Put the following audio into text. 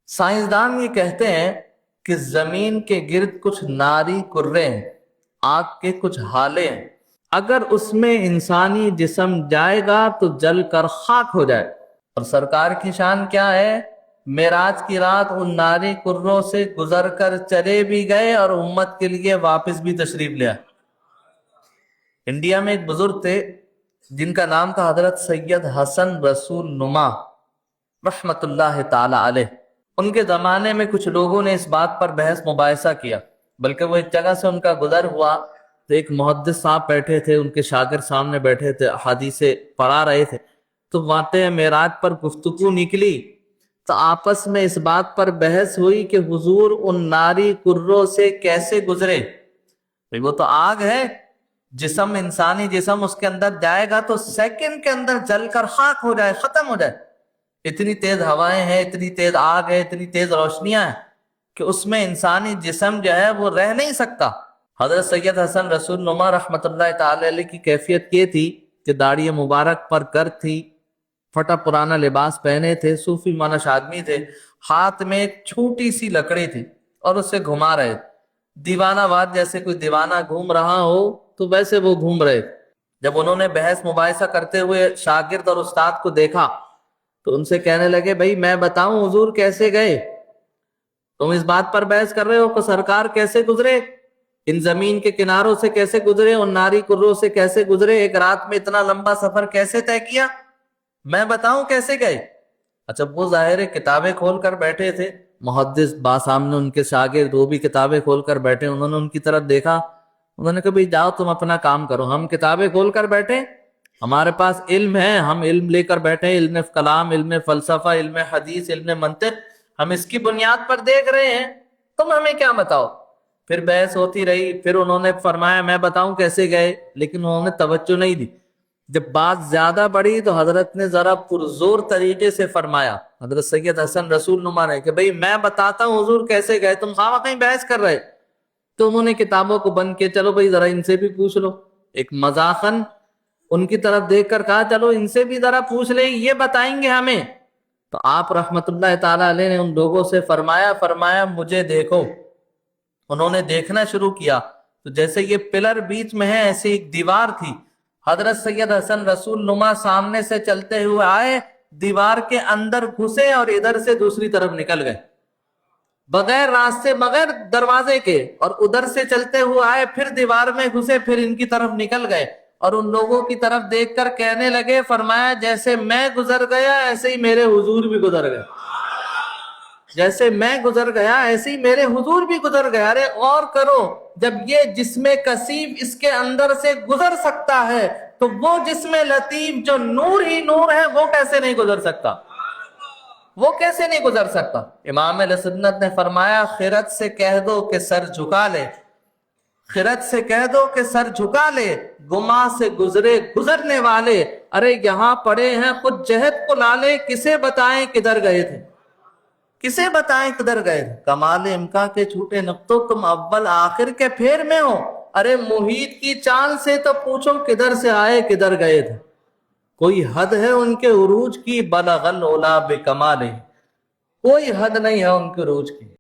سائنسدان یہ کہتے ہیں کہ زمین کے گرد کچھ ناری کرے ہیں، آگ کے کچھ ہالے ہیں، اگر اس میں انسانی جسم جائے گا تو جل کر خاک ہو جائے۔ اور سرکار کی شان کیا ہے، معراج کی رات ان ناری کروں سے گزر کر چلے بھی گئے اور امت کے لیے واپس بھی تشریف لیا۔ انڈیا میں ایک بزرگ تھے جن کا نام تھا حضرت سید حسن رسول نما رحمت اللہ تعالی علیہ۔ ان کے زمانے میں کچھ لوگوں نے اس بات پر بحث مباحثہ کیا، بلکہ وہ ایک جگہ سے ان کا گزر ہوا تو ایک محدث صاحب بیٹھے تھے، ان کے شاگرد سامنے بیٹھے تھے، حدیثیں پڑھا رہے تھے، تو واقعہ معراج پر گفتگو نکلی تو آپس میں اس بات پر بحث ہوئی کہ حضور ان ناری کروں سے کیسے گزرے۔ وہ تو آگ ہے، جسم انسانی جسم اس کے اندر جائے گا تو سیکنڈ کے اندر جل کر خاک ہو جائے، ختم ہو جائے۔ اتنی تیز ہوائیں ہیں، اتنی تیز آگ ہے، اتنی تیز روشنیاں ہیں کہ اس میں انسانی جسم جو ہے وہ رہ نہیں سکتا۔ حضرت سید حسن رسول نما رحمت اللہ تعالی علیہ کی کیفیت یہ تھی کہ داڑھی مبارک پر گر تھی، پھٹا پرانا لباس پہنے تھے، صوفی مانش آدمی تھے، ہاتھ میں ایک چھوٹی سی لکڑی تھی اور اسے گھما رہے تھے، دیوانہ واد جیسے کوئی دیوانہ گھوم رہا ہو تو ویسے وہ گھوم رہے تھے۔ جب انہوں نے بحث مباحثہ کرتے ہوئے شاگرد اور استاد کو دیکھا تو ان سے کہنے لگے، بھائی میں بتاؤں حضور کیسے گئے؟ تم اس بات پر بحث کر رہے ہو کہ سرکار کیسے گزرے، ان زمین کے کناروں سے کیسے گزرے، ان ناری کروں سے کیسے گزرے، ایک رات میں اتنا لمبا سفر کیسے طے کیا، میں بتاؤں کیسے گئے؟ اچھا، وہ ظاہر کتابیں کھول کر بیٹھے تھے، محدث با سامنے ان کے شاگرد، وہ بھی کتابیں کھول کر بیٹھے، انہوں نے ان کی طرف دیکھا، انہوں نے کہا بھئی جاؤ تم اپنا کام کرو، ہم کتابیں کھول کر بیٹھے، ہمارے پاس علم ہے، ہم علم لے کر بیٹھے، علم کلام، علم فلسفہ، علم حدیث، علم منطق، ہم اس کی بنیاد پر دیکھ رہے ہیں، تم ہمیں کیا بتاؤ؟ پھر بحث ہوتی رہی، پھر انہوں نے فرمایا میں بتاؤں کیسے گئے، لیکن انہوں نے توجہ نہیں دی۔ جب بات زیادہ بڑھی تو حضرت نے ذرا پرزور طریقے سے فرمایا، حضرت سید حسن رسول نما نے کہ بھئی میں بتاتا ہوں حضور کیسے گئے، تم خواہ کہیں بحث کر رہے۔ تو انہوں نے کتابوں کو بند کیا، چلو بھئی ذرا ان سے بھی پوچھ لو، ایک مذاقاً ان کی طرف دیکھ کر کہا چلو ان سے بھی ذرا پوچھ لیں، یہ بتائیں گے ہمیں۔ تو آپ رحمت اللہ تعالی علیہ نے ان لوگوں سے فرمایا مجھے دیکھو۔ انہوں نے دیکھنا شروع کیا تو جیسے یہ پلر بیچ میں ہے ایسے ایک دیوار تھی، حضرت سید حسن رسول نما سامنے سے چلتے ہوئے آئے، دیوار کے اندر گھسے اور ادھر سے دوسری طرف نکل گئے، بغیر راستے، بغیر دروازے کے، اور ادھر سے چلتے ہوئے آئے، پھر دیوار میں گھسے، پھر ان کی طرف نکل گئے، اور ان لوگوں کی طرف دیکھ کر کہنے لگے، فرمایا جیسے میں گزر گیا ایسے ہی میرے حضور بھی گزر گئے، جیسے میں گزر گیا ایسے ہی میرے حضور بھی گزر گیا۔ ارے غور کرو، جب یہ جسم کثیف اس کے اندر سے گزر سکتا ہے تو وہ جسم لطیف جو نور ہی نور ہے وہ کیسے نہیں گزر سکتا، وہ کیسے نہیں گزر سکتا؟ امام علیہ سنت نے فرمایا خرد سے کہہ دو کہ سر جھکا لے، خرد سے کہہ دو کہ سر جھکا لے، گما سے گزرے گزرنے والے، ارے یہاں پڑے ہیں خود جہد کو لالے، کسے بتائیں کدھر گئے تھے، کسے بتائیں کدھر گئے تھے؟ کمال امکا کے چھوٹے نقطوں تم اول آخر کے پھیر میں ہو، ارے محیط کی چاند سے تو پوچھو کدھر سے آئے کدھر گئے تھے؟ کوئی حد ہے ان کے عروج کی، بلغ العلا بکمالہ، کوئی حد نہیں ہے ان کے عروج کی۔